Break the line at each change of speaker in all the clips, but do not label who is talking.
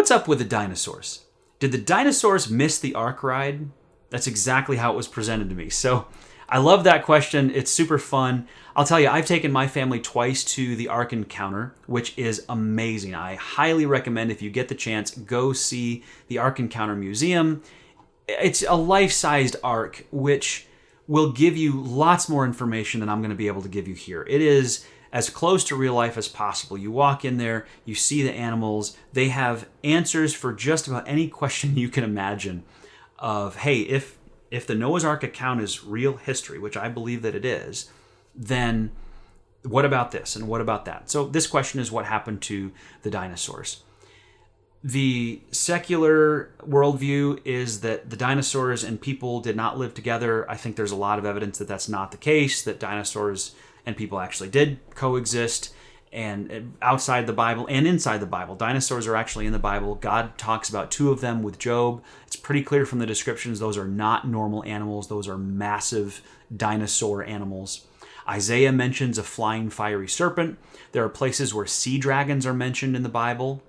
what's up with the dinosaurs? Did the dinosaurs miss the Ark ride? That's exactly how it was presented to me. So I love that question. It's super fun. I'll tell you, I've taken my family twice to the Ark Encounter, which is amazing. I highly recommend, if you get the chance, go see the Ark Encounter Museum. It's a life-sized Ark, which will give you lots more information than I'm going to be able to give you here. It is as close to real life as possible. You walk in there, you see the animals. They have answers for just about any question you can imagine of, hey, if the Noah's Ark account is real history, which I believe that it is, then what about this and what about that? So this question is, what happened to the dinosaurs? The secular worldview is that the dinosaurs and people did not live together. I think there's a lot of evidence that that's not the case, that dinosaurs and people actually did coexist, and outside the Bible and inside the Bible. Dinosaurs are actually in the Bible. God talks about 2 of them with Job. It's pretty clear from the descriptions those are not normal animals. Those are massive dinosaur animals. Isaiah mentions a flying fiery serpent. There are places where sea dragons are mentioned in the Bible.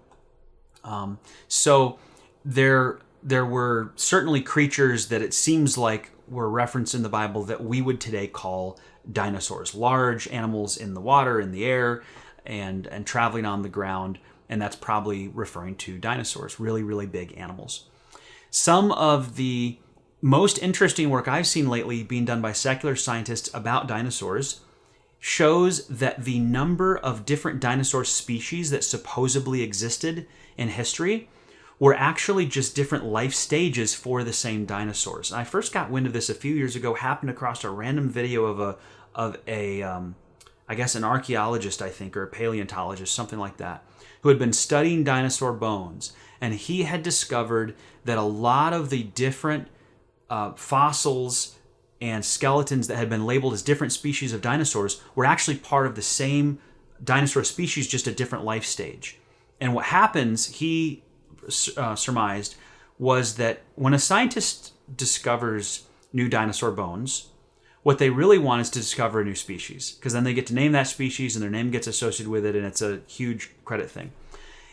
So there were certainly creatures that it seems like were referenced in the Bible that we would today call dinosaurs. Large animals in the water, in the air, and traveling on the ground. And that's probably referring to dinosaurs, really, really big animals. Some of the most interesting work I've seen lately being done by secular scientists about dinosaurs shows that the number of different dinosaur species that supposedly existed in history were actually just different life stages for the same dinosaurs. And I first got wind of this a few years ago, happened across a random video of a I guess an archaeologist, I think, or a paleontologist, something like that, who had been studying dinosaur bones. And he had discovered that a lot of the different fossils and skeletons that had been labeled as different species of dinosaurs were actually part of the same dinosaur species, just a different life stage. And what happens, he surmised, was that when a scientist discovers new dinosaur bones, what they really want is to discover a new species, because then they get to name that species and their name gets associated with it, and it's a huge credit thing.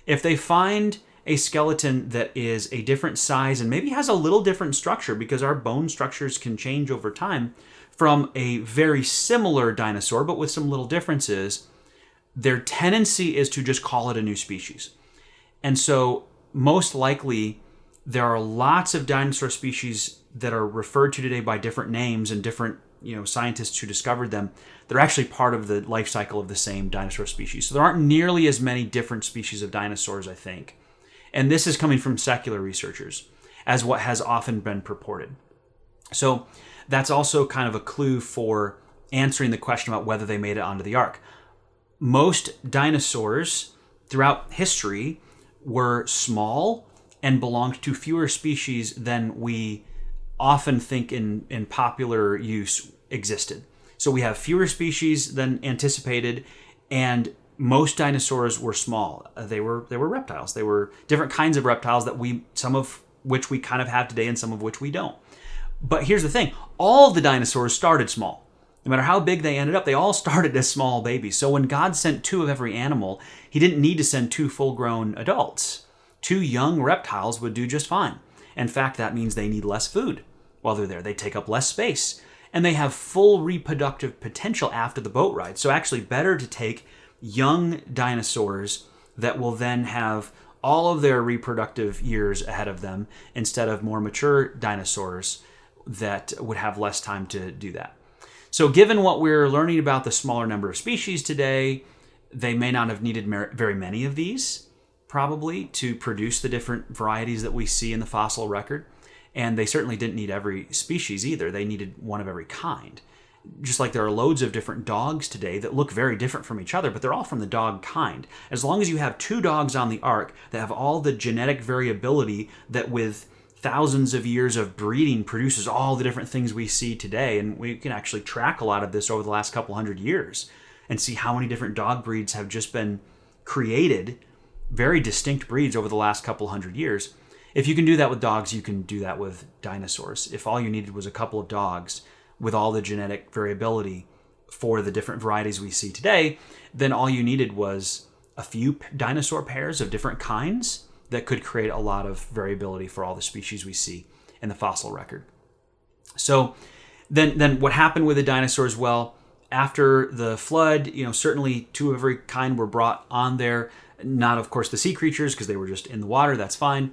If they find a skeleton that is a different size and maybe has a little different structure, because our bone structures can change over time, from a very similar dinosaur but with some little differences, their tendency is to just call it a new species. And so most likely there are lots of dinosaur species that are referred to today by different names and different scientists who discovered them. They're actually part of the life cycle of the same dinosaur species. So there aren't nearly as many different species of dinosaurs, I think. And this is coming from secular researchers, as what has often been purported. So that's also kind of a clue for answering the question about whether they made it onto the Ark. Most dinosaurs throughout history were small and belonged to fewer species than we often think in popular use existed. So we have fewer species than anticipated, and most dinosaurs were small. They were reptiles. They were different kinds of reptiles that some of which we kind of have today and some of which we don't. But here's the thing. All of the dinosaurs started small. No matter how big they ended up, they all started as small babies. So when God sent 2 of every animal, he didn't need to send 2 full-grown adults. 2 young reptiles would do just fine. In fact, that means they need less food while they're there. They take up less space. And they have full reproductive potential after the boat ride. So actually better to take young dinosaurs that will then have all of their reproductive years ahead of them, instead of more mature dinosaurs that would have less time to do that. So given what we're learning about the smaller number of species today, they may not have needed very many of these, probably, to produce the different varieties that we see in the fossil record. And they certainly didn't need every species either. They needed one of every kind. Just like there are loads of different dogs today that look very different from each other, but they're all from the dog kind. As long as you have 2 dogs on the Ark that have all the genetic variability that with thousands of years of breeding produces all the different things we see today, and we can actually track a lot of this over the last couple hundred years and see how many different dog breeds have just been created, very distinct breeds over the last couple hundred years. If you can do that with dogs, you can do that with dinosaurs. If all you needed was a couple of dogs with all the genetic variability for the different varieties we see today, then all you needed was a few dinosaur pairs of different kinds that could create a lot of variability for all the species we see in the fossil record. So then what happened with the dinosaurs? Well, after the flood, certainly two of every kind were brought on there. Not, of course, the sea creatures, because they were just in the water. That's fine.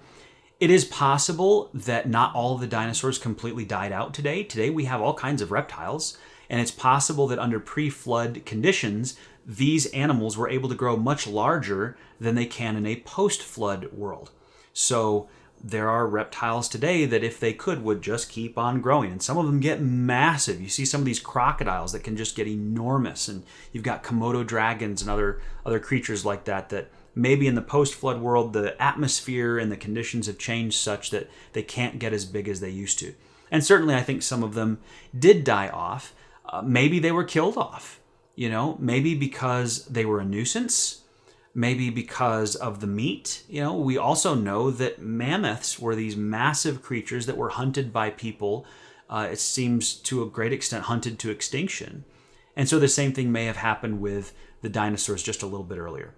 It is possible that not all of the dinosaurs completely died out today. Today we have all kinds of reptiles, and it's possible that under pre-flood conditions, these animals were able to grow much larger than they can in a post-flood world. So there are reptiles today that, if they could, would just keep on growing. And some of them get massive. You see some of these crocodiles that can just get enormous. And you've got Komodo dragons and other creatures like that maybe in the post-flood world, the atmosphere and the conditions have changed such that they can't get as big as they used to. And certainly I think some of them did die off. Maybe they were killed off. Maybe because they were a nuisance. Maybe because of the meat. We also know that mammoths were these massive creatures that were hunted by people. It seems to a great extent hunted to extinction. And so the same thing may have happened with the dinosaurs just a little bit earlier.